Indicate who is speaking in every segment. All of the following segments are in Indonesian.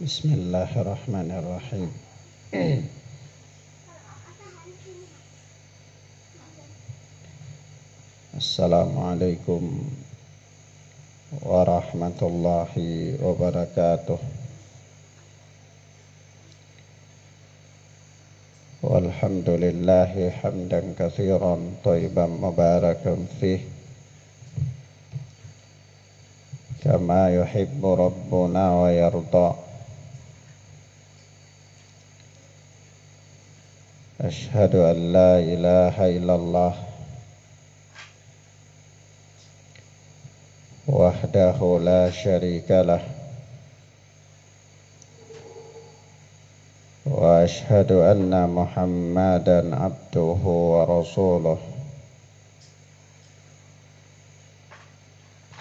Speaker 1: Bismillahirrahmanirrahim. Assalamualaikum warahmatullahi wabarakatuh. Walhamdulillahi hamdan katsiran thayyiban mubarakan fih kama yuhibbu rabbuna wa yarda. Asyhadu an la ilaha illallah wahdahu la syarika lah wa asyhadu anna Muhammadan abduhu wa rasuluh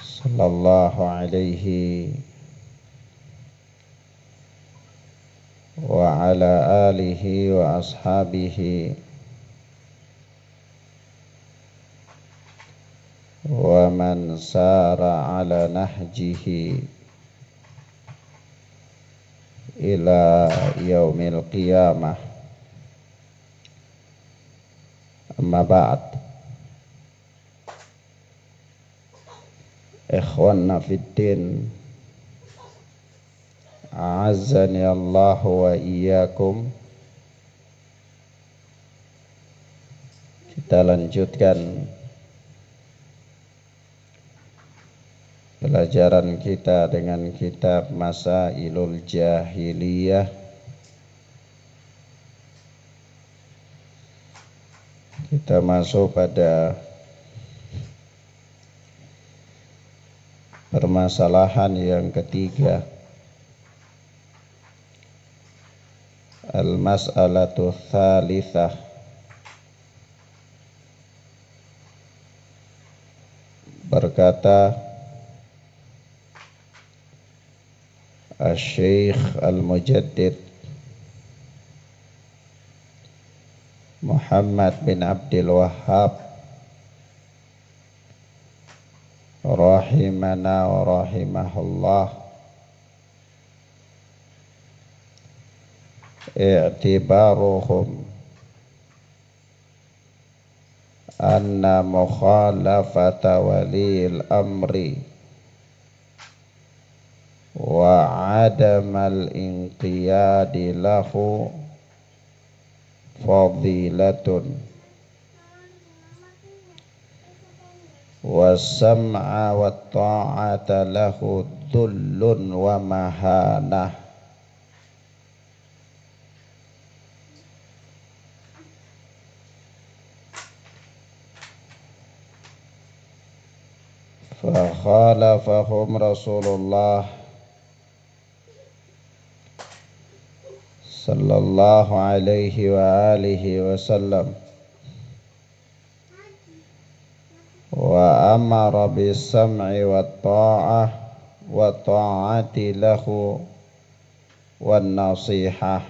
Speaker 1: sallallahu alaihi wa ala alihi wa ashabihi wa man sara ala nahjihi ila yaumil qiyamah. Amma ba'd. Ikhwanna fiddin, a'azzani Allah wa iyyakum. Kita lanjutkan pelajaran kita dengan kitab Masailul Jahiliyah. Kita masuk pada permasalahan yang ketiga, al-mas'alatu tsalitsah. Berkata Asy-Syaikh Al-Mujaddid Muhammad bin Abdul Wahhab rahimana wa rahimahullah, i'tibaruhum anna mukhalafata waliyil amri wa adamal inqiyadi lahu fadilatun wa sam'a wa ta'ata lahu dhullun wa mahanah. Fa khalafahum Rasulullah sallallahu alaihi wa alihi wasallam wa amara bis-sam'i wat-ta'ah wa ta'ati lahu wan nasihah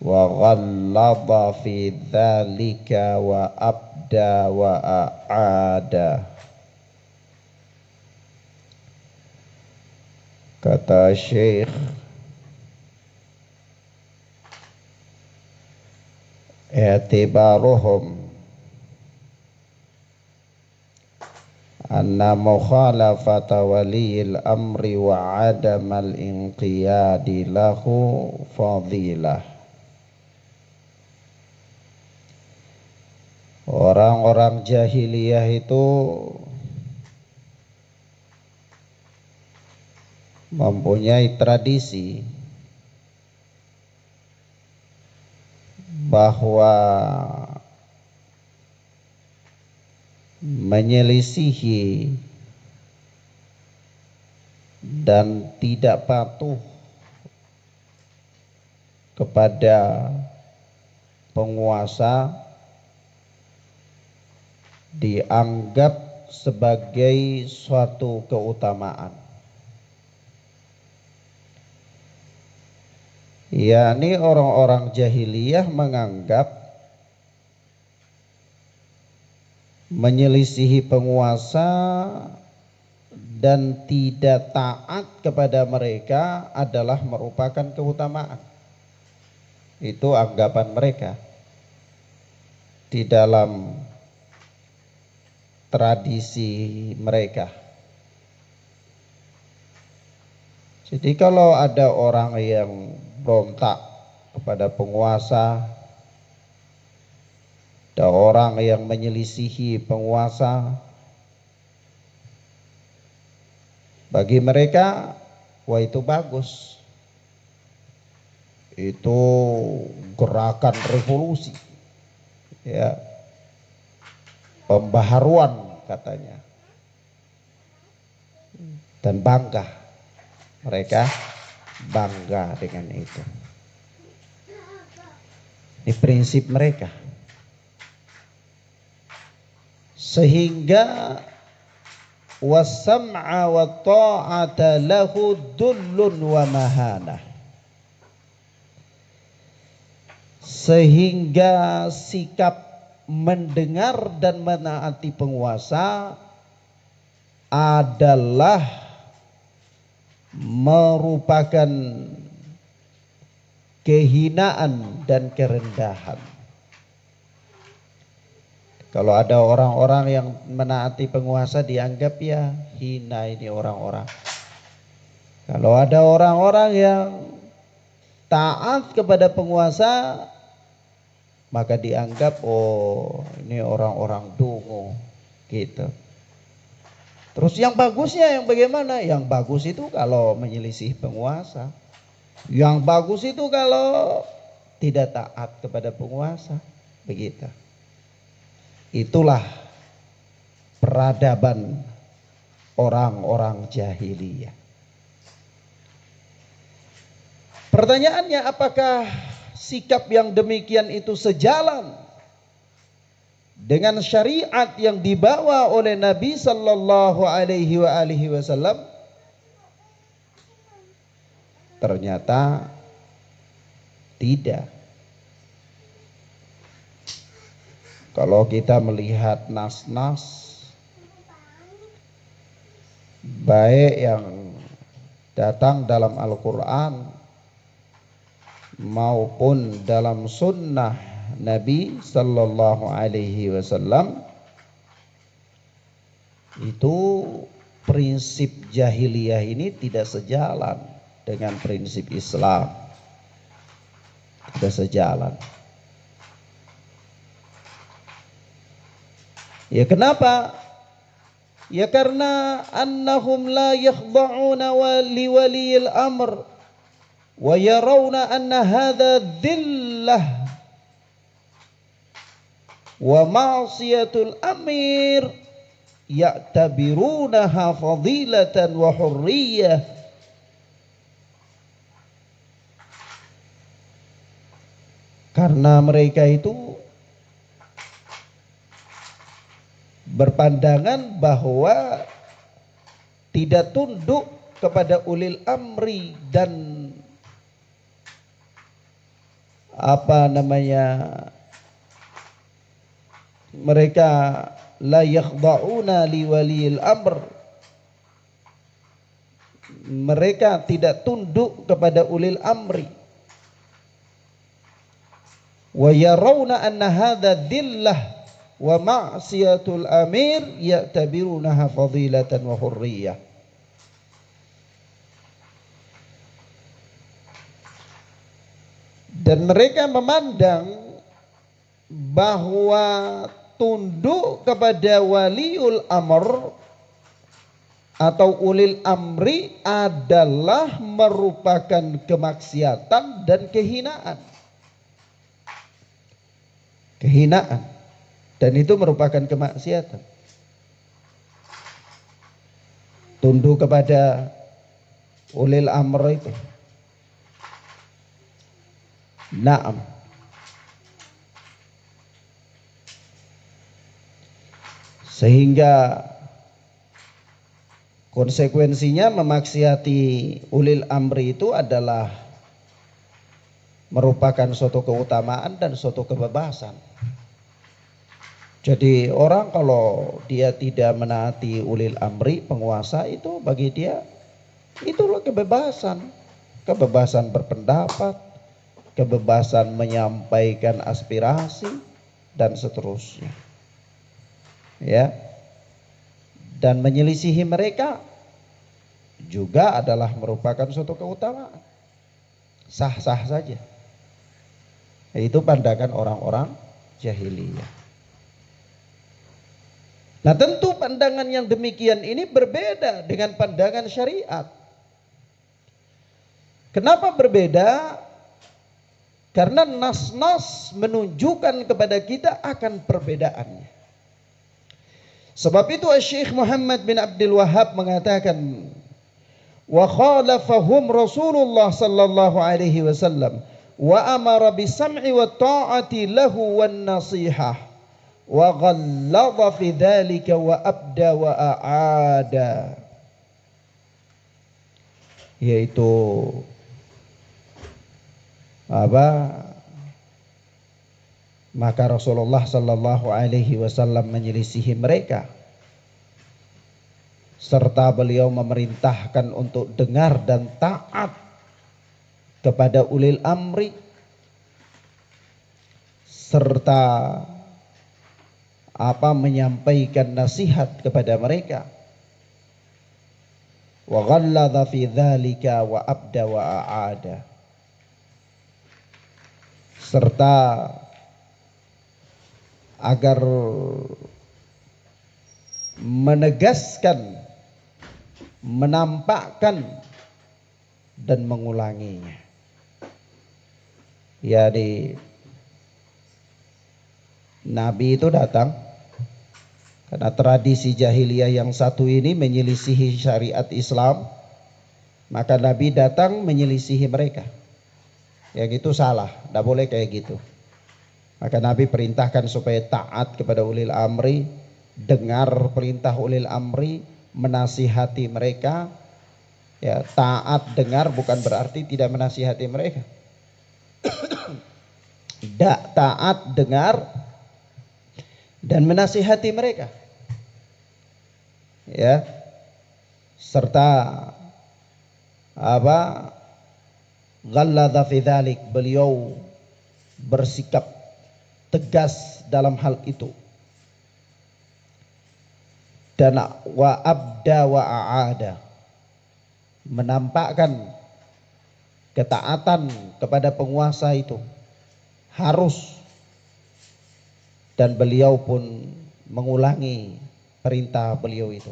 Speaker 1: wa ghallada fi dzalika wa abda wa a'ada. Kata Syekh, i'tibaruhum anna mukhalafata waliyil amri wa adamal inqiyadi lahu fadilah. Orang-orang jahiliyah itu mempunyai tradisi bahwa menyelisihi dan tidak patuh kepada penguasa dianggap sebagai suatu keutamaan. yakni orang-orang jahiliyah menganggap menyelisihi penguasa dan tidak taat kepada mereka adalah merupakan keutamaan. Itu anggapan mereka di dalam tradisi mereka. Jadi kalau ada orang yang berontak kepada penguasa, ada orang yang menyelisihi penguasa, bagi mereka, wah itu bagus. Itu gerakan revolusi, ya, pembaharuan katanya. Dan bangga, mereka bangga dengan itu. Ini prinsip mereka. Sehingga wasam'a wa ta'ata lahu dullun wa mahanah. Sehingga sikap mendengar dan menaati penguasa adalah merupakan kehinaan dan kerendahan. Kalau ada orang-orang yang menaati penguasa dianggap ya hina ini orang-orang. Kalau ada orang-orang yang taat kepada penguasa maka dianggap oh ini orang-orang dungu gitu. Terus yang bagusnya yang bagaimana? Yang bagus itu kalau menyelisih penguasa. Yang bagus itu kalau tidak taat kepada penguasa. Begitu. Itulah peradaban orang-orang jahiliyah. Pertanyaannya, apakah sikap yang demikian itu sejalan dengan syariat yang dibawa oleh Nabi sallallahu alaihi wasallam? Ternyata tidak. Kalau kita melihat nas-nas baik yang datang dalam Al-Quran maupun dalam sunnah Nabi sallallahu alaihi wasallam, itu prinsip jahiliyah ini tidak sejalan dengan prinsip Islam. Tidak sejalan. Ya kenapa? Ya karena annahum la yakhda'una li waliyil amr wa yarawna anna hadha dhillah wa ma'siyatul amir ya'tabirunaha fadilatan wa hurriyah. Karena mereka itu berpandangan bahwa tidak tunduk kepada ulil amri dan mereka la yakhda'una li waliyil amr, mereka tidak tunduk kepada ulil amri, wa yarawna anna hadha dhillah wa ma'siyatul amir ya'tabirunaha fadilatan wa hurriyah. Dan mereka memandang bahwa tunduk kepada waliul amr atau ulil amri adalah merupakan kemaksiatan dan kehinaan. Kehinaan. Dan itu merupakan kemaksiatan. Tunduk kepada ulil amr itu. Naam. Sehingga konsekuensinya memaksiati ulil amri itu adalah merupakan suatu keutamaan dan suatu kebebasan. Jadi orang kalau dia tidak menaati ulil amri, penguasa, itu bagi dia itulah kebebasan. Kebebasan berpendapat, kebebasan menyampaikan aspirasi dan seterusnya. Ya. Dan menyelisihi mereka juga adalah merupakan suatu keutamaan. Sah-sah saja. Itu pandangan orang-orang jahiliyah. Nah, tentu pandangan yang demikian ini berbeda dengan pandangan syariat. Kenapa berbeda? Karena nas-nas menunjukkan kepada kita akan perbedaannya. Sebab itu Syekh Muhammad bin Abdul Wahhab mengatakan, wa khalafahum Rasulullah sallallahu alaihi wasallam wa amara bisam'i wa ta'ati lahu wan nasihah wa ghalladha fi dzalika wa abda wa a'ada. Yaitu maka Rasulullah sallallahu alaihi wasallam menyelisihi mereka, serta beliau memerintahkan untuk dengar dan taat kepada ulil amri, serta menyampaikan nasihat kepada mereka. Wa ghalladha fi dzalika wa abda wa a'ada. Serta agar menegaskan, menampakkan dan mengulanginya. Jadi Nabi itu datang karena tradisi jahiliyah yang satu ini menyelisihi syariat Islam, maka Nabi datang menyelisihi mereka. Yang itu salah, tidak boleh kayak gitu. Maka Nabi perintahkan supaya taat kepada ulil amri, dengar perintah ulil amri, menasihati mereka. Ya, taat dengar bukan berarti tidak menasihati mereka. Taat dengar dan menasihati mereka. Ya. Serta ghalladha fi dzalik, beliau bersikap tegas dalam hal itu. Dan wa abda wa a'ada, menampakkan ketaatan kepada penguasa itu harus, dan beliau pun mengulangi perintah beliau itu.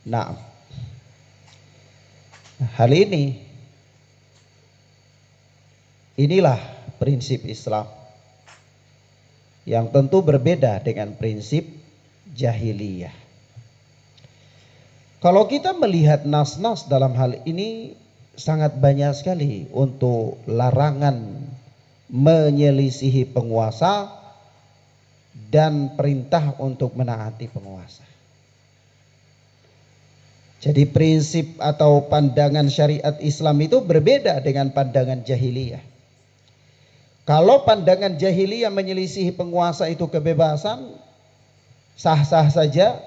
Speaker 1: Nah, hal inilah prinsip Islam yang tentu berbeda dengan prinsip jahiliyah. Kalau kita melihat nas-nas dalam hal ini sangat banyak sekali untuk larangan menyelisihi penguasa dan perintah untuk menaati penguasa. Jadi prinsip atau pandangan syariat Islam itu berbeda dengan pandangan jahiliyah. Kalau pandangan jahiliyah menyelisihi penguasa itu kebebasan, sah-sah saja,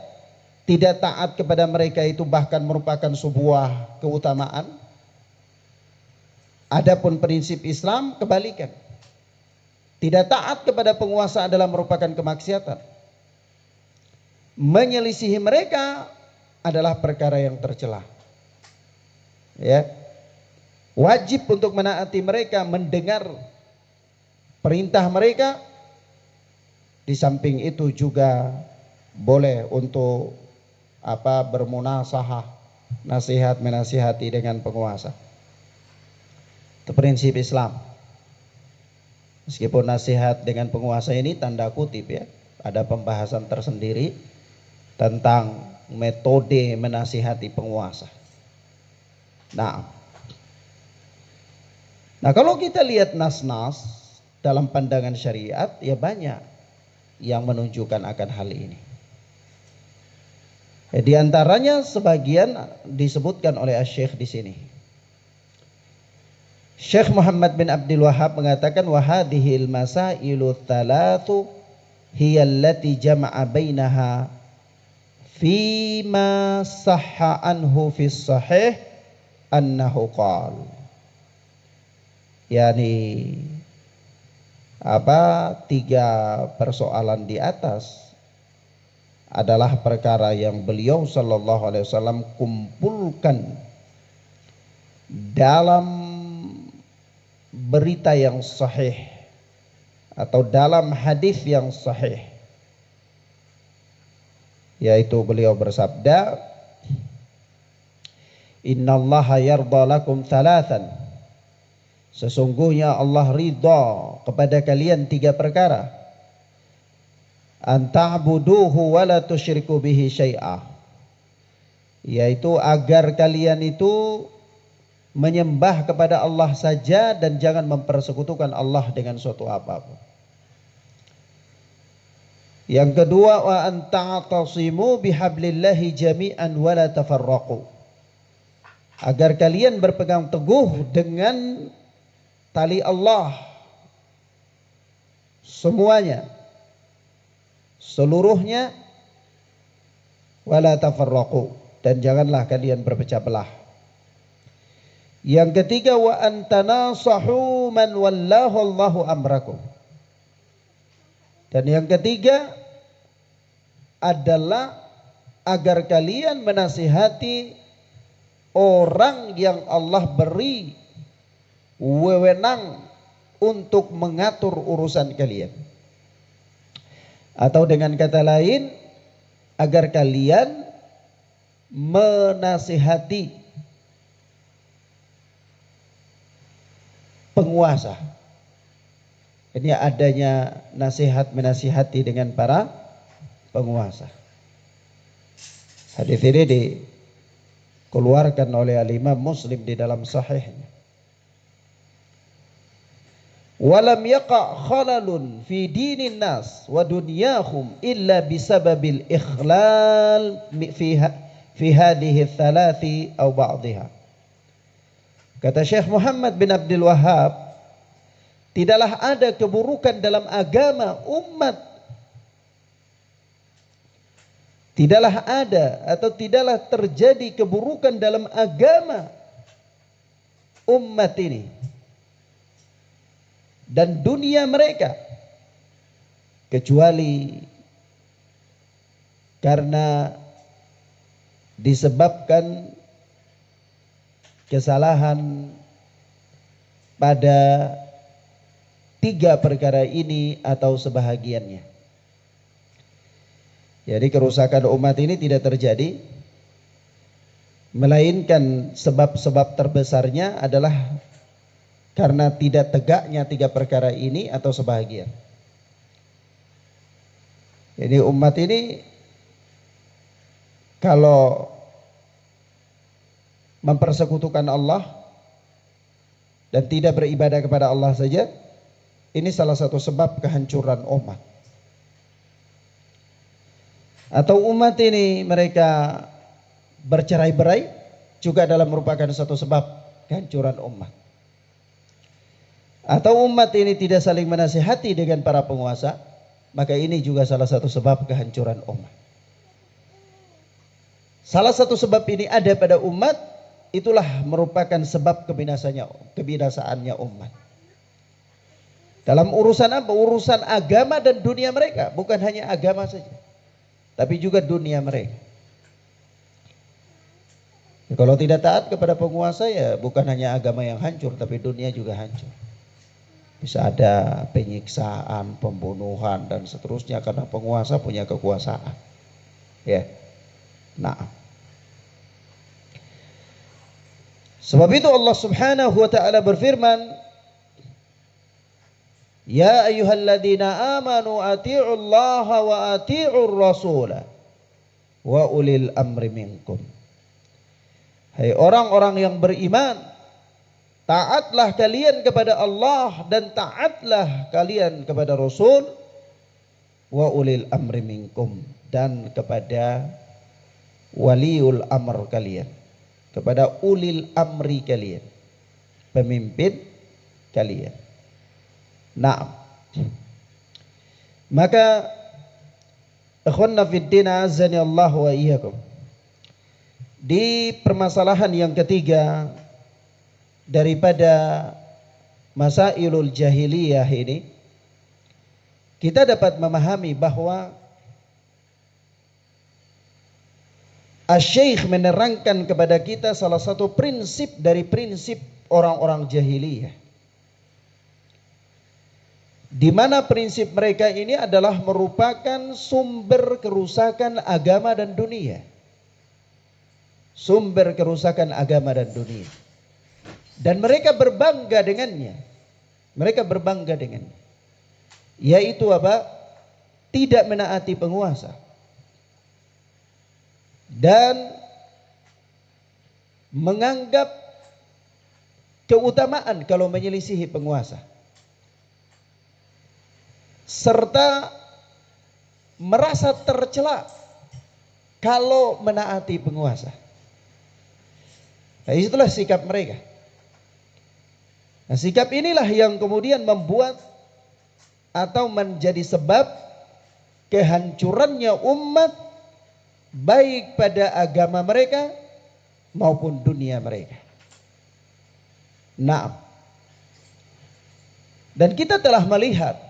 Speaker 1: tidak taat kepada mereka itu bahkan merupakan sebuah keutamaan. Adapun prinsip Islam kebalikan. Tidak taat kepada penguasa adalah merupakan kemaksiatan. Menyelisihi mereka adalah perkara yang tercela. Ya. Wajib untuk menaati mereka, mendengar perintah mereka. Di samping itu juga boleh untuk bermunasahah, nasihat menasihati dengan penguasa. Itu prinsip Islam. Meskipun nasihat dengan penguasa ini tanda kutip ya, ada pembahasan tersendiri tentang metode menasihati penguasa. Nah kalau kita lihat nas-nas dalam pandangan syariat, ya banyak yang menunjukkan akan hal ini. Di antaranya sebagian disebutkan oleh Syekh di sini. Syekh Muhammad bin Abdul Wahhab mengatakan wa hadhil masailu thalathu hiya allati jama'a bainaha fima sahha anhu fis sahih annahu qala. Yani tiga persoalan di atas adalah perkara yang beliau sallallahu alaihi wasallam kumpulkan dalam berita yang sahih atau dalam hadis yang sahih, yaitu beliau bersabda, innallaha yarda lakum thalathan, sesungguhnya Allah ridha kepada kalian tiga perkara, an ta'buduhu wa la tusyriku bihi syai'a, yaitu agar kalian itu menyembah kepada Allah saja dan jangan mempersekutukan Allah dengan suatu apapun. Yang kedua, wa an ta'tasimu bihablillahi jami'an wa la tafarraqu, agar kalian berpegang teguh dengan tali Allah semuanya, seluruhnya, wa la tafarraqu, dan janganlah kalian berpecah belah. Yang ketiga, wa antanasahu man wallahu Allahu amrakum. Dan yang ketiga adalah agar kalian menasihati orang yang Allah beri wewenang untuk mengatur urusan kalian. Atau dengan kata lain, agar kalian menasihati penguasa. Ini adanya nasihat menasihati dengan para penguasa. Hadis ini dikeluarkan oleh Al-Imam Muslim di dalam sahihnya. Walam yaqa' khalalun fi dinin nas wa dunyahum illa bisababil ikhlal fi hadhihi thalathi aw ba'dihha. Kata Syekh Muhammad bin Abdul Wahhab, tidaklah ada keburukan dalam agama umat, tidaklah ada atau tidaklah terjadi keburukan dalam agama umat ini dan dunia mereka, kecuali karena disebabkan kesalahan pada tiga perkara ini atau sebahagiannya. Jadi kerusakan umat ini tidak terjadi, melainkan sebab-sebab terbesarnya adalah karena tidak tegaknya tiga perkara ini atau sebahagian. Jadi umat ini kalau mempersekutukan Allah dan tidak beribadah kepada Allah saja, ini salah satu sebab kehancuran umat. Atau umat ini mereka bercerai-berai juga dalam merupakan satu sebab kehancuran umat. Atau umat ini tidak saling menasihati dengan para penguasa, maka ini juga salah satu sebab kehancuran umat. Salah satu sebab ini ada pada umat, itulah merupakan sebab kebinasaannya umat. Dalam urusan apa? Urusan agama dan dunia mereka. Bukan hanya agama saja, tapi juga dunia mereka. Ya, kalau tidak taat kepada penguasa, ya bukan hanya agama yang hancur, tapi dunia juga hancur. Bisa ada penyiksaan, pembunuhan dan seterusnya karena penguasa punya kekuasaan. Ya. Nah. Sebab itu Allah Subhanahu wa taala berfirman, ya ayyuhalladzina amanu atii'ullaha wa atii'ur rasula wa ulil amri minkum. Hai orang-orang yang beriman, taatlah kalian kepada Allah dan taatlah kalian kepada Rasul, wa ulil amri minkum, dan kepada waliul amr kalian, kepada ulil amri kalian, pemimpin kalian. Nah, maka Ikhwanna fid din, azani Allah wa iyyakum. Di permasalahan yang ketiga daripada masailul jahiliyah ini, kita dapat memahami bahwa Asy-Syaikh menerangkan kepada kita salah satu prinsip dari prinsip orang-orang jahiliyah, di mana prinsip mereka ini adalah merupakan sumber kerusakan agama dan dunia. Sumber kerusakan agama dan dunia. Dan mereka berbangga dengannya. Mereka berbangga dengannya. Yaitu apa? Tidak menaati penguasa. Dan menganggap keutamaan kalau menyelisihi penguasa. Serta merasa tercela kalau menaati penguasa. Nah, itulah sikap mereka. Nah, sikap inilah yang kemudian membuat atau menjadi sebab kehancurannya umat, baik pada agama mereka maupun dunia mereka. Nah, dan kita telah melihat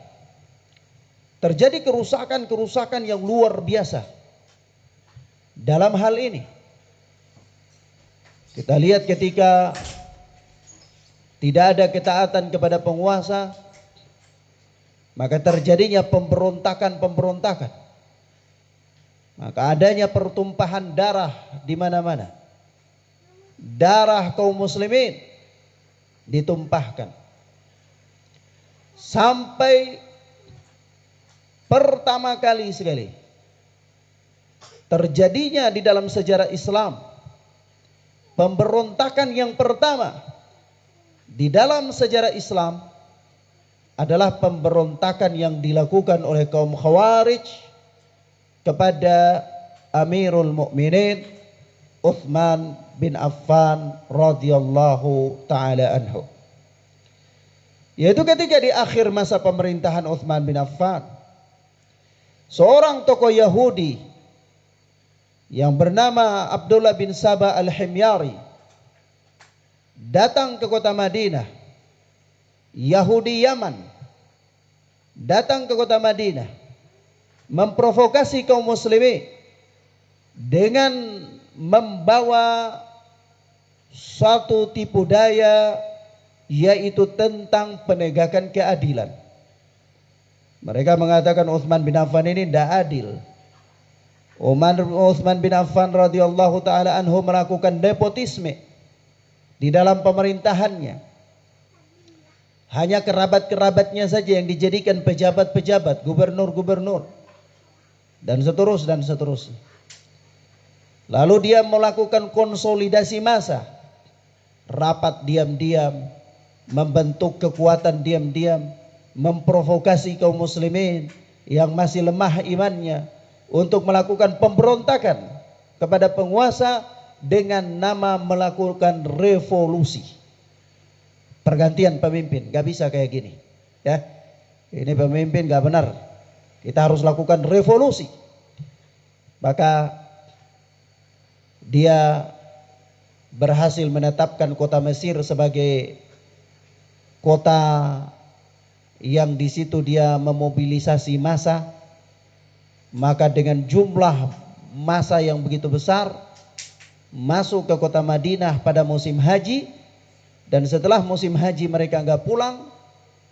Speaker 1: terjadi kerusakan-kerusakan yang luar biasa dalam hal ini. Kita lihat ketika tidak ada ketaatan kepada penguasa, maka terjadinya pemberontakan-pemberontakan. Maka adanya pertumpahan darah di mana-mana. Darah kaum muslimin ditumpahkan. Sampai pertama kali sekali terjadinya di dalam sejarah Islam pemberontakan yang pertama di dalam sejarah Islam adalah pemberontakan yang dilakukan oleh kaum Khawarij kepada Amirul Mukminin Utsman bin Affan radhiyallahu taala anhu. Yaitu ketika di akhir masa pemerintahan Utsman bin Affan, seorang tokoh Yahudi yang bernama Abdullah bin Sabah al-Himyari datang ke kota Madinah. Yahudi Yaman datang ke kota Madinah, memprovokasi kaum muslimin dengan membawa suatu tipu daya, yaitu tentang penegakan keadilan. Mereka mengatakan Utsman bin Affan ini tidak adil. Utsman bin Affan radhiyallahu taala anhu melakukan nepotisme di dalam pemerintahannya. Hanya kerabat-kerabatnya saja yang dijadikan pejabat-pejabat, gubernur-gubernur, dan seterusnya. Lalu dia melakukan konsolidasi massa, rapat diam-diam, membentuk kekuatan diam-diam, memprovokasi kaum muslimin yang masih lemah imannya untuk melakukan pemberontakan kepada penguasa dengan nama melakukan revolusi. Pergantian pemimpin, gak bisa kayak gini. Ya, ini pemimpin gak benar. Kita harus lakukan revolusi. Maka dia berhasil menetapkan kota Mesir sebagai kota yang di situ dia memobilisasi massa. Maka dengan jumlah massa yang begitu besar masuk ke kota Madinah pada musim haji, dan setelah musim haji mereka enggak pulang,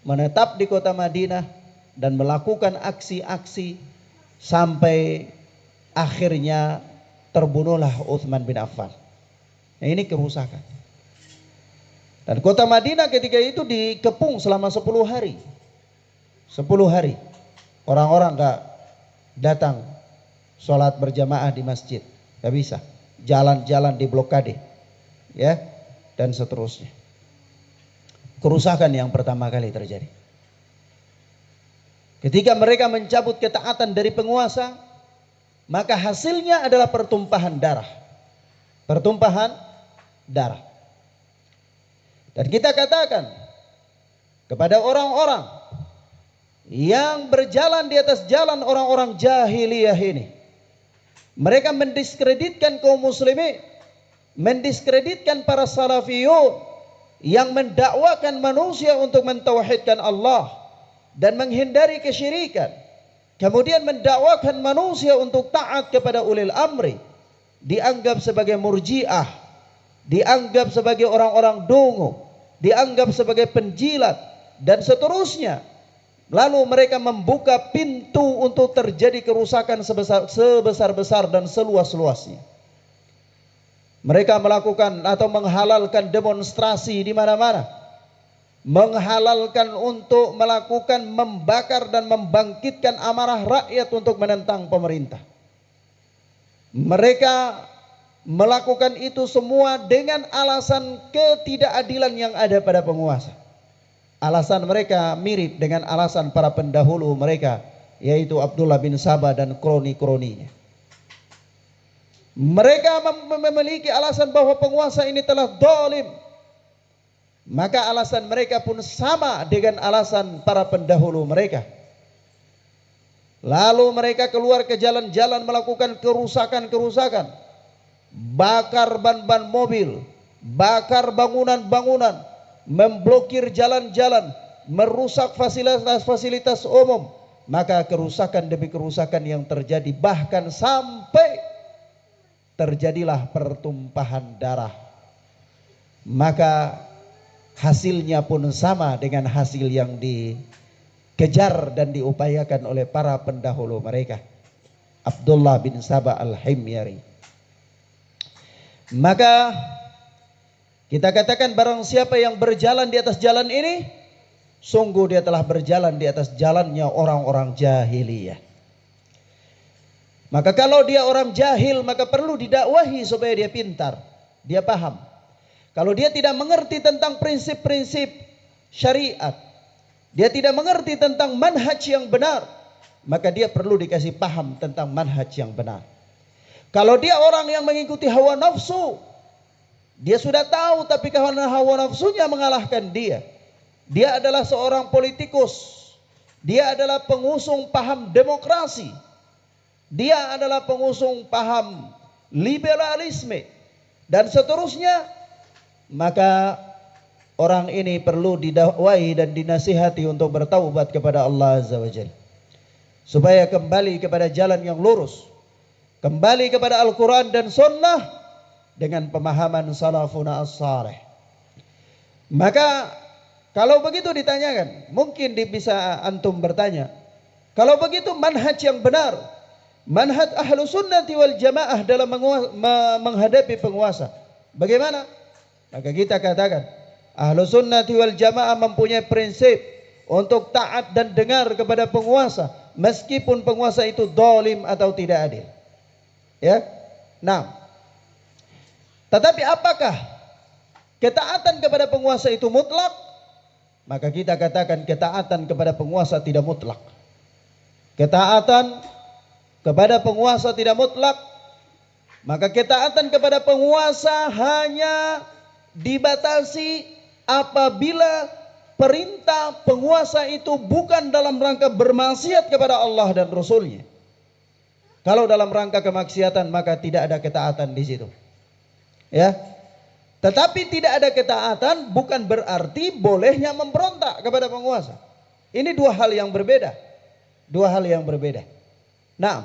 Speaker 1: menetap di kota Madinah dan melakukan aksi-aksi sampai akhirnya terbunuhlah Utsman bin Affan. Nah, ini kerusakan. Dan kota Madinah ketika itu dikepung selama 10 hari. 10 hari. Orang-orang enggak datang sholat berjamaah di masjid, gak bisa. Jalan-jalan diblokade, ya, dan seterusnya. Kerusakan yang pertama kali terjadi ketika mereka mencabut ketaatan dari penguasa, maka hasilnya adalah pertumpahan darah. Pertumpahan darah. Dan kita katakan kepada orang-orang yang berjalan di atas jalan orang-orang jahiliyah ini. Mereka mendiskreditkan kaum muslimin, mendiskreditkan para salafiyun yang mendakwakan manusia untuk mentauhidkan Allah dan menghindari kesyirikan. Kemudian mendakwakan manusia untuk taat kepada ulil amri, dianggap sebagai murji'ah, dianggap sebagai orang-orang dongo, dianggap sebagai penjilat, dan seterusnya. Lalu mereka membuka pintu untuk terjadi kerusakan sebesar-besar dan seluas-luasnya. Mereka melakukan atau menghalalkan demonstrasi di mana-mana, menghalalkan untuk melakukan membakar dan membangkitkan amarah rakyat untuk menentang pemerintah. Mereka melakukan itu semua dengan alasan ketidakadilan yang ada pada penguasa. Alasan mereka mirip dengan alasan para pendahulu mereka, yaitu Abdullah bin Sabah dan kroni-kroninya. Mereka memiliki alasan bahwa penguasa ini telah zalim. Maka alasan mereka pun sama dengan alasan para pendahulu mereka. Lalu mereka keluar ke jalan-jalan melakukan kerusakan-kerusakan, bakar ban-ban mobil, bakar bangunan-bangunan, memblokir jalan-jalan, merusak fasilitas-fasilitas umum. Maka kerusakan demi kerusakan yang terjadi, bahkan sampai terjadilah pertumpahan darah. Maka hasilnya pun sama dengan hasil yang dikejar dan diupayakan oleh para pendahulu mereka, Abdullah bin Sabah al-Himyari. Maka kita katakan barang siapa yang berjalan di atas jalan ini, sungguh dia telah berjalan di atas jalannya orang-orang jahiliyah. Maka kalau dia orang jahil, maka perlu didakwahi supaya dia pintar, dia paham. Kalau dia tidak mengerti tentang prinsip-prinsip syariat, dia tidak mengerti tentang manhaj yang benar, maka dia perlu dikasih paham tentang manhaj yang benar. Kalau dia orang yang mengikuti hawa nafsu, dia sudah tahu tapi karena hawa nafsunya mengalahkan dia. Dia adalah seorang politikus, dia adalah pengusung paham demokrasi, dia adalah pengusung paham liberalisme, dan seterusnya. Maka orang ini perlu didakwai dan dinasihati untuk bertaubat kepada Allah Azza wa Jalla, supaya kembali kepada jalan yang lurus, kembali kepada Al-Quran dan Sunnah dengan pemahaman salafuna as-salih. Maka kalau begitu ditanyakan, mungkin bisa antum bertanya, kalau begitu manhaj yang benar, manhaj ahlu sunnati wal jamaah dalam menghadapi penguasa, bagaimana? Maka kita katakan ahlu sunnati wal jamaah mempunyai prinsip untuk taat dan dengar kepada penguasa, meskipun penguasa itu zalim atau tidak adil. Ya, nah, tetapi apakah ketaatan kepada penguasa itu mutlak? Maka kita katakan ketaatan kepada penguasa tidak mutlak. Ketaatan kepada penguasa tidak mutlak. Maka ketaatan kepada penguasa hanya dibatasi apabila perintah penguasa itu bukan dalam rangka bermaksiat kepada Allah dan Rasulnya. Kalau dalam rangka kemaksiatan, maka tidak ada ketaatan di situ. Ya. Tetapi tidak ada ketaatan bukan berarti bolehnya memberontak kepada penguasa. Ini dua hal yang berbeda. Dua hal yang berbeda. Nah,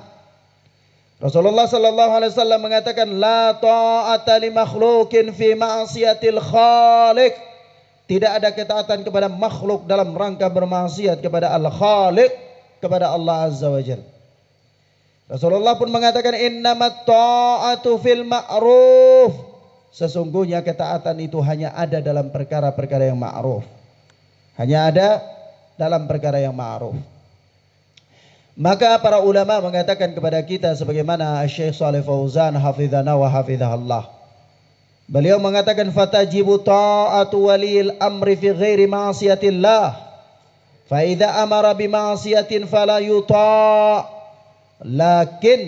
Speaker 1: Rasulullah sallallahu alaihi wasallam mengatakan la ta'ata li makhluqin fi ma'siyatil khaliq. Tidak ada ketaatan kepada makhluk dalam rangka bermaksiat kepada Al-Khaliq, kepada Allah Azza wa Jalla. Rasulullah pun mengatakan innamat ta'atu fil ma'ruf. Sesungguhnya ketaatan itu hanya ada dalam perkara-perkara yang ma'ruf. Hanya ada dalam perkara yang ma'ruf. Maka para ulama mengatakan kepada kita sebagaimana Syekh Shalih Fauzan hafizana wa hafizahullah. Beliau mengatakan fatajibu ta'atu waliyil amri fi ghairi ma'siyatillah. Fa idza amara bi ma'siyatin fala yuta', lakin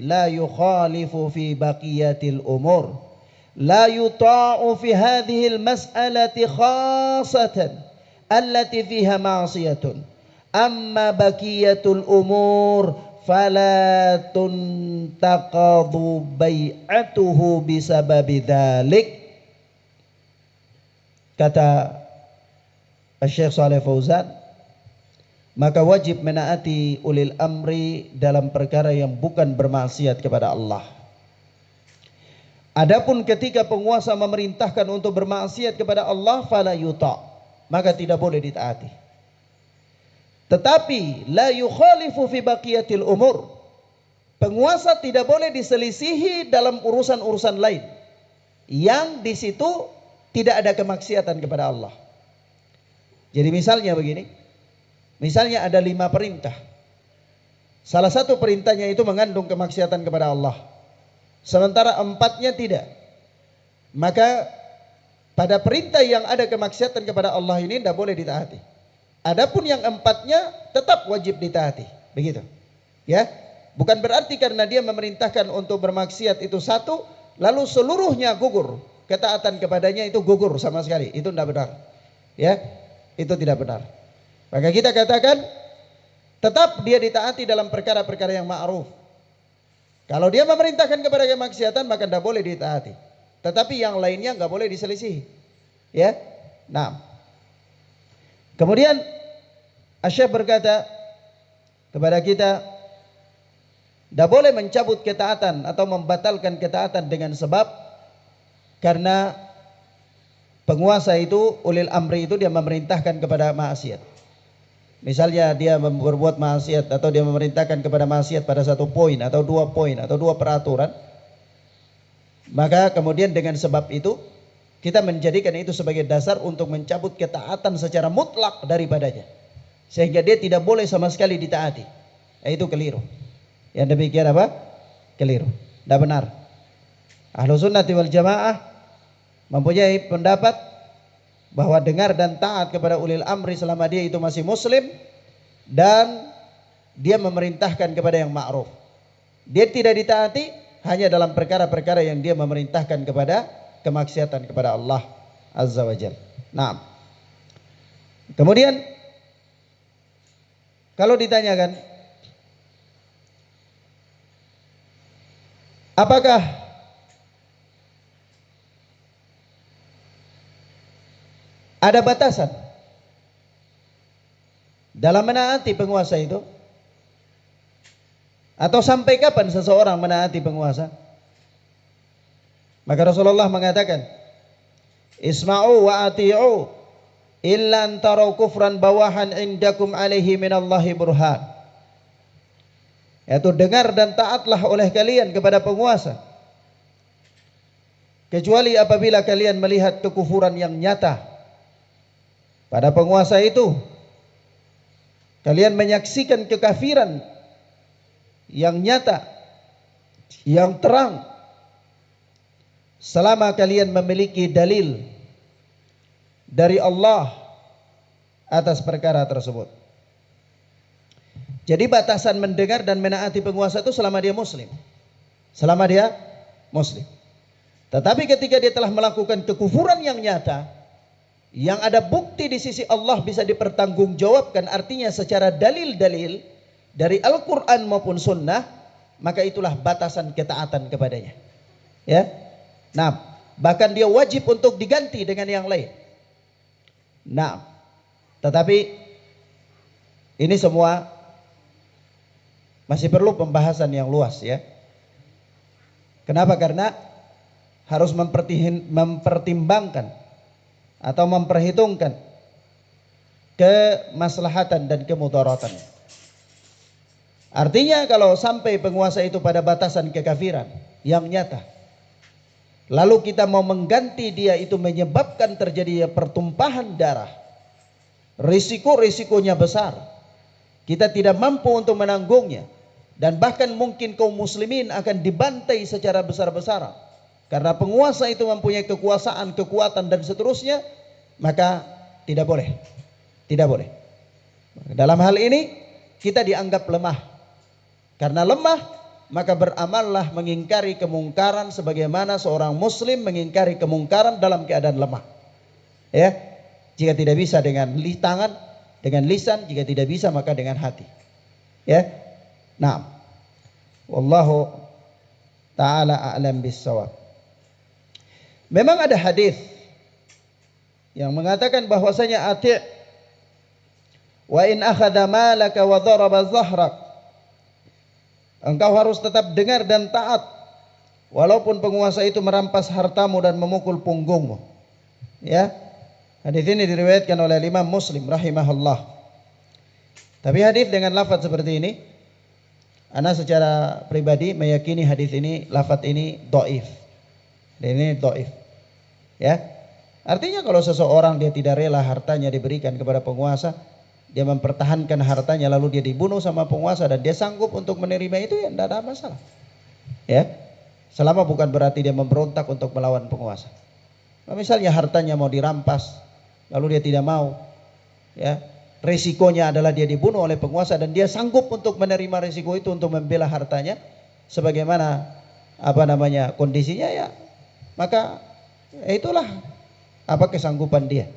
Speaker 1: la yukhalifu fi baqiyatil umur. La yuta'u fi hadhihi al-mas'alati khassatan allati fiha ma'siyatun. Amma baqiyatul umur fala tuntaqadu bai'atuhu bisababi dzalik. Kata Syekh Shalih Fauzan, maka wajib menaati ulil amri dalam perkara yang bukan bermaksiat kepada Allah. Adapun ketika penguasa memerintahkan untuk bermaksiat kepada Allah, fala yuta', maka tidak boleh ditaati. Tetapi la yukhalifu fi baqiyatil umur, penguasa tidak boleh diselisihi dalam urusan-urusan lain yang di situ tidak ada kemaksiatan kepada Allah. Jadi misalnya begini, misalnya ada 5 perintah, salah satu perintahnya itu mengandung kemaksiatan kepada Allah, sementara 4-nya tidak, maka pada perintah yang ada kemaksiatan kepada Allah ini tidak boleh ditaati. Adapun yang 4-nya tetap wajib ditaati, begitu. Ya, bukan berarti karena dia memerintahkan untuk bermaksiat itu satu, lalu seluruhnya gugur, ketaatan kepadanya itu gugur sama sekali. Itu tidak benar. Ya, itu tidak benar. Maka kita katakan tetap dia ditaati dalam perkara-perkara yang ma'ruf. Kalau dia memerintahkan kepada kemaksiatan maka tidak boleh ditaati. Tetapi yang lainnya nggak boleh diselisihi. Ya. Nah. Kemudian Asy-Syaikh berkata kepada kita, tidak boleh mencabut ketaatan atau membatalkan ketaatan dengan sebab karena penguasa itu, ulil amri itu dia memerintahkan kepada maksiat. Misalnya dia berbuat maksiat atau dia memerintahkan kepada maksiat pada 1 poin atau 2 poin atau 2 peraturan, maka kemudian dengan sebab itu kita menjadikan itu sebagai dasar untuk mencabut ketaatan secara mutlak daripadanya, sehingga dia tidak boleh sama sekali ditaati. Itu keliru. Yang demikian apa? Keliru. Tidak benar. Ahlus Sunnati wal Jamaah mempunyai pendapat bahwa dengar dan taat kepada ulil amri selama dia itu masih muslim dan dia memerintahkan kepada yang ma'ruf. Dia tidak ditaati hanya dalam perkara-perkara yang dia memerintahkan kepada kemaksiatan kepada Allah Azza wa Jalla. Nah, kemudian kalau ditanyakan apakah ada batasan dalam menaati penguasa itu? Atau sampai kapan seseorang menaati penguasa? Maka Rasulullah mengatakan, Isma'u wa ati'u illa an taraw kufran bawahan indakum alaihi minallahi burhan. Yaitu dengar dan taatlah oleh kalian kepada penguasa, kecuali apabila kalian melihat kekufuran yang nyata pada penguasa itu, kalian menyaksikan kekafiran yang nyata, yang terang, selama kalian memiliki dalil dari Allah atas perkara tersebut. Jadi batasan mendengar dan menaati penguasa itu selama dia muslim. Selama dia muslim. Tetapi ketika dia telah melakukan kekufuran yang nyata, yang ada bukti di sisi Allah bisa dipertanggungjawabkan, artinya secara dalil-dalil dari Al-Quran maupun Sunnah, maka itulah batasan ketaatan kepadanya. Ya, nah, bahkan dia wajib untuk diganti dengan yang lain. Nah, tetapi ini semua masih perlu pembahasan yang luas, ya. Kenapa? Karena harus mempertimbangkan atau memperhitungkan kemaslahatan dan kemudaratan. Artinya kalau sampai penguasa itu pada batasan kekafiran yang nyata, lalu kita mau mengganti dia, itu menyebabkan terjadi pertumpahan darah, risiko-risikonya besar, kita tidak mampu untuk menanggungnya, dan bahkan mungkin kaum muslimin akan dibantai secara besar-besaran karena penguasa itu mempunyai kekuasaan, kekuatan dan seterusnya, maka tidak boleh. Tidak boleh. Dalam hal ini kita dianggap lemah. Karena lemah, maka beramallah mengingkari kemungkaran sebagaimana seorang muslim mengingkari kemungkaran dalam keadaan lemah. Ya, jika tidak bisa dengan tangan, Dengan lisan, jika tidak bisa maka dengan hati. Ya. Nah, wallahu taala a'lam bissawab. Memang ada hadis yang mengatakan bahwasanya ati' wa in akhadha malaka wa daraba zahrak. Engkau harus tetap dengar dan taat walaupun penguasa itu merampas hartamu dan memukul punggungmu. Ya. Hadis ini diriwayatkan oleh Imam Muslim rahimahullah. Tapi hadis dengan lafaz seperti ini, ana secara pribadi meyakini hadis ini, lafaz ini dhaif. Dan ini dhaif. Ya. Artinya kalau seseorang dia tidak rela hartanya diberikan kepada penguasa, dia mempertahankan hartanya lalu dia dibunuh sama penguasa dan dia sanggup untuk menerima itu, ya tidak ada masalah. Ya. Selama bukan berarti dia memberontak untuk melawan penguasa. Nah, misalnya hartanya mau dirampas, lalu dia tidak mau, ya, resikonya adalah dia dibunuh oleh penguasa dan dia sanggup untuk menerima resiko itu untuk membela hartanya, sebagaimana kondisinya, ya, maka itulah kesanggupan dia.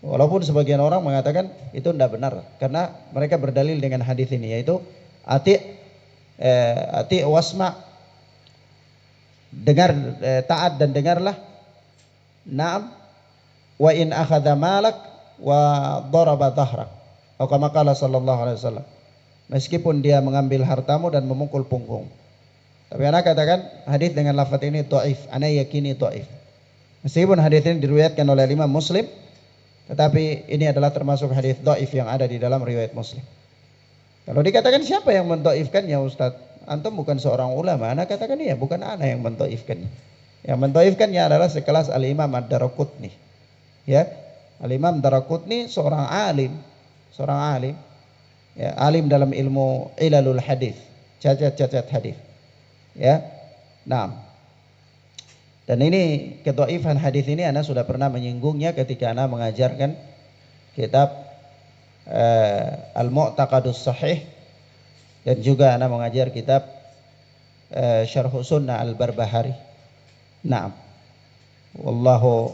Speaker 1: Walaupun sebagian orang mengatakan itu tidak benar, karena mereka berdalil dengan hadis ini, yaitu ati wasma, dengar, taat dan dengarlah. Naam, wa in akhadha malak wa daraba dhahrak. Atau kama qala sallallahu alaihi wasallam. Meskipun dia mengambil hartamu dan memukul punggung. Tapi ana katakan hadis dengan lafaz ini dhaif, ana yakini dhaif. Meskipun hadis ini diriwayatkan oleh Imam Muslim, tetapi ini adalah termasuk hadis dhaif yang ada di dalam riwayat Muslim. Kalau dikatakan siapa yang mendhaifkannya, Ustaz? Antum bukan seorang ulama. Ana katakan iya, bukan ana yang mendhaifkannya. Yang mendhaifkannya adalah sekelas Al-Imam Ad-Daraqutni. Ya, Al-Imam Daraqutni seorang alim, ya, alim dalam ilmu ilalul hadis, cacat hadis. Ya. Nah. Dan ini kedhaifan hadis ini ana sudah pernah menyinggungnya ketika ana mengajarkan kitab Al-Mu'taqadus Shahih, dan juga ana mengajar kitab Syarh Sunnah Al-Barbahari. Naam. Wallahu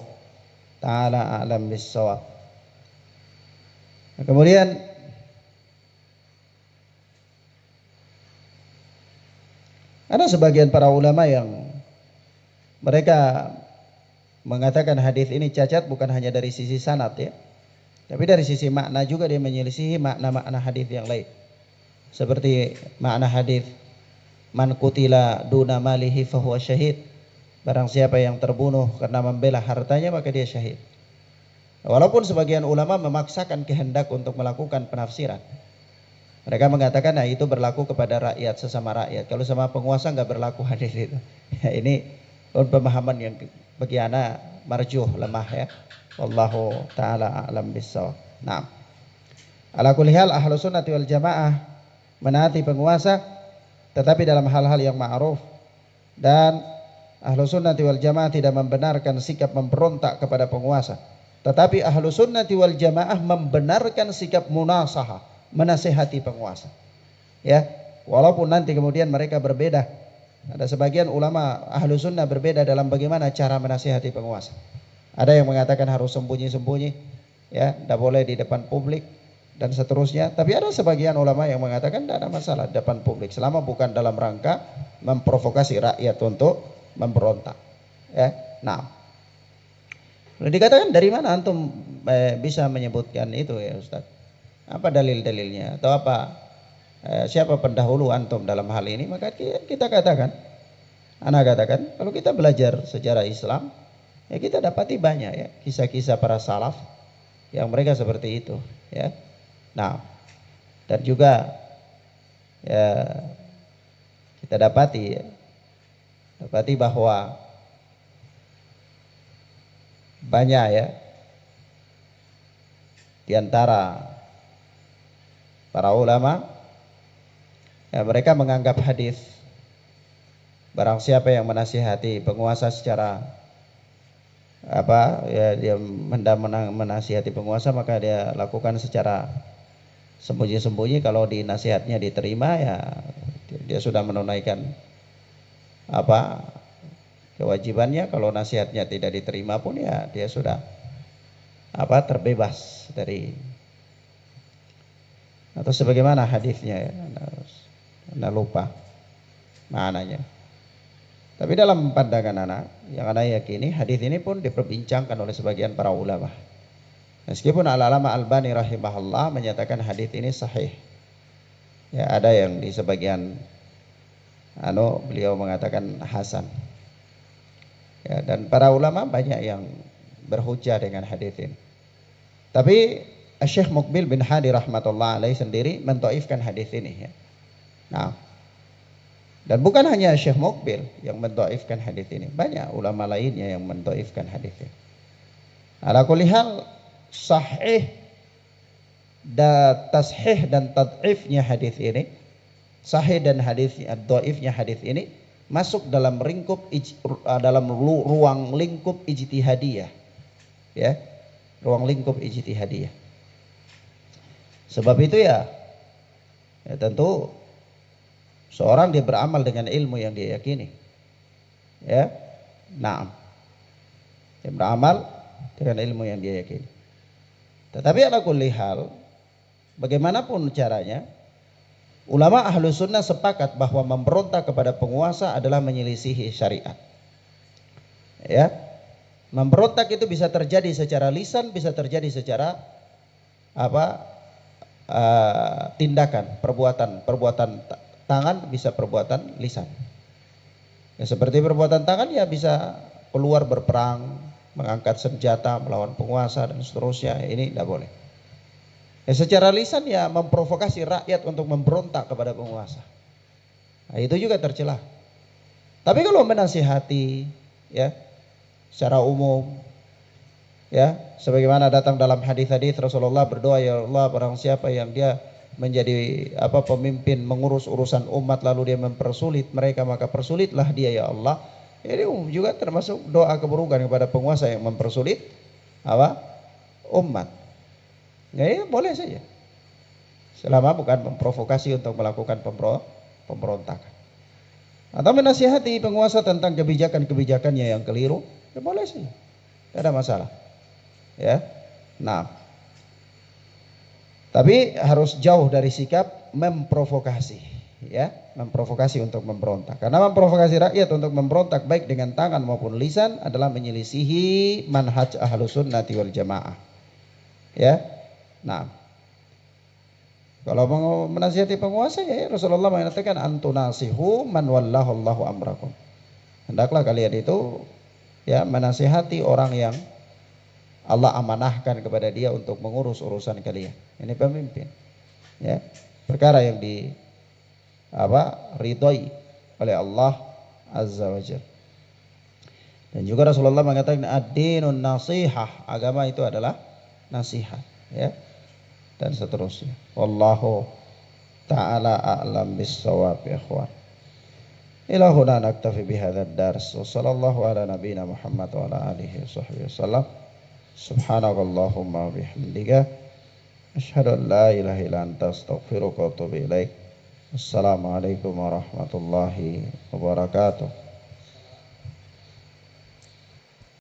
Speaker 1: taala a'lam bissawab. Nah, kemudian ada sebagian para ulama yang mereka mengatakan hadis ini cacat bukan hanya dari sisi sanad, ya, tapi dari sisi makna juga dia menyelisihi makna-makna hadis yang lain. Seperti makna hadis man qutila duna malihi fahuwa syahid. Barang siapa yang terbunuh karena membela hartanya maka dia syahid. Walaupun sebagian ulama memaksakan kehendak untuk melakukan penafsiran. Mereka mengatakan nah itu berlaku kepada rakyat, sesama rakyat. Kalau sama penguasa nggak berlaku hadis itu. Ya, ini pemahaman yang bagi ana marjuh, lemah, ya. Wallahu taala a'lam bissawab. Nah, ala kulli hal ahlus sunnati wal jamaah menaati penguasa tetapi dalam hal-hal yang ma'ruf, dan Ahlus Sunnati wal Jamaah tidak membenarkan sikap memberontak kepada penguasa. Tetapi Ahlus Sunnati wal Jamaah membenarkan sikap munasahah, menasihati penguasa. Ya, walaupun nanti kemudian mereka berbeda. Ada sebagian ulama Ahlus Sunnah berbeda dalam bagaimana cara menasihati penguasa. Ada yang mengatakan harus sembunyi-sembunyi, ya, tidak boleh di depan publik dan seterusnya. Tapi ada sebagian ulama yang mengatakan tidak ada masalah di depan publik selama bukan dalam rangka memprovokasi rakyat untuk memberontak, ya. Nah, dikatakan dari mana antum bisa menyebutkan itu, ya Ustaz? Apa dalil-dalilnya atau apa siapa pendahulu antum dalam hal ini? Maka kita katakan, ana katakan, kalau kita belajar sejarah Islam, ya kita dapati banyak, ya, kisah-kisah para salaf yang mereka seperti itu, ya. Nah, dan juga ya kita dapati bahwa banyak, ya, di antara para ulama, ya, mereka menganggap hadis barang siapa yang menasihati penguasa secara dia hendak menasihati penguasa maka dia lakukan secara sembunyi-sembunyi. Kalau dinasihatnya diterima, ya dia sudah menunaikan kewajibannya. Kalau nasihatnya tidak diterima pun, ya dia sudah terbebas dari Atau sebagaimana hadisnya ya. Anda lupa maknanya. Tapi dalam pandangan anak, yang anak yakini hadis ini pun diperbincangkan oleh sebagian para ulama. Meskipun Al-Alama Albani rahimahullah menyatakan hadis ini sahih. Ya, ada yang di sebagian beliau mengatakan hasan. Ya, dan para ulama banyak yang berhujjah dengan hadis ini. Tapi Syekh Muqbil bin Hadi rahmatullah alaih sendiri mentaifkan hadis ini ya. Nah, dan bukan hanya Syekh Muqbil yang mentaifkan hadis ini, banyak ulama lainnya yang mentaifkan hadis ini. Ala kulli hal sahih dan tashih dan tad'ifnya hadis ini, sahih dan hadis dhaifnya hadis ini masuk dalam ruang lingkup ijtihadiyah. Ya. Ruang lingkup ijtihadiyah. Sebab itu ya tentu seorang dia beramal dengan ilmu yang dia yakini. Ya. Naam. Dia beramal dengan ilmu yang dia yakini. Tetapi ala kulli hal, bagaimanapun caranya, ulama ahlu sunnah sepakat bahwa memberontak kepada penguasa adalah menyelisihi syariat. Ya. Memberontak itu bisa terjadi secara lisan, bisa terjadi secara tindakan, perbuatan tangan, bisa perbuatan lisan. Ya, seperti perbuatan tangan ya bisa keluar berperang, mengangkat senjata melawan penguasa dan seterusnya. Ini tidak boleh. Ya, secara lisan ya memprovokasi rakyat untuk memberontak kepada penguasa. Nah, itu juga tercela. Tapi kalau menasihati ya secara umum, ya sebagaimana datang dalam hadis-hadis Rasulullah berdoa, ya Allah, barang siapa yang dia menjadi pemimpin mengurus urusan umat lalu dia mempersulit mereka, maka persulitlah dia ya Allah. Ini juga termasuk doa keburukan kepada penguasa yang mempersulit umat. Ya, boleh saja, selama bukan memprovokasi untuk melakukan pemberontakan. Atau menasihati penguasa tentang kebijakan-kebijakannya yang keliru, ya boleh sih, tidak ada masalah. Ya, nah, tapi harus jauh dari sikap memprovokasi, ya, memprovokasi untuk memberontak. Karena memprovokasi rakyat untuk memberontak baik dengan tangan maupun lisan adalah menyelisihi manhaj ahlus sunnati wal jamaah. Ya, nah, kalau mau menasihati penguasa ya Rasulullah mengatakan antunasihu man wallahu amrakum. Hendaklah kalian itu ya menasihati orang yang Allah amanahkan kepada dia untuk mengurus urusan kalian. Ini pemimpin. Ya, perkara yang ridhoi oleh Allah Azza wa Jalla. Dan juga Rasulullah mengatakan ad-dinun nasihah, agama itu adalah nasihat, ya. Dan seterusnya. Wallahu ta'ala a'lam bis-shawab ya ikhwan. Ila huna naktafi bihadzal dars. Wa sallallahu ala nabiyyina Muhammad wa ala alihi washabbihi wasallam. Subhanakallahumma bihamdika asyhadu an la ilaha illa anta astaghfiruka wa atubu ilaik. Assalamualaikum warahmatullahi wabarakatuh.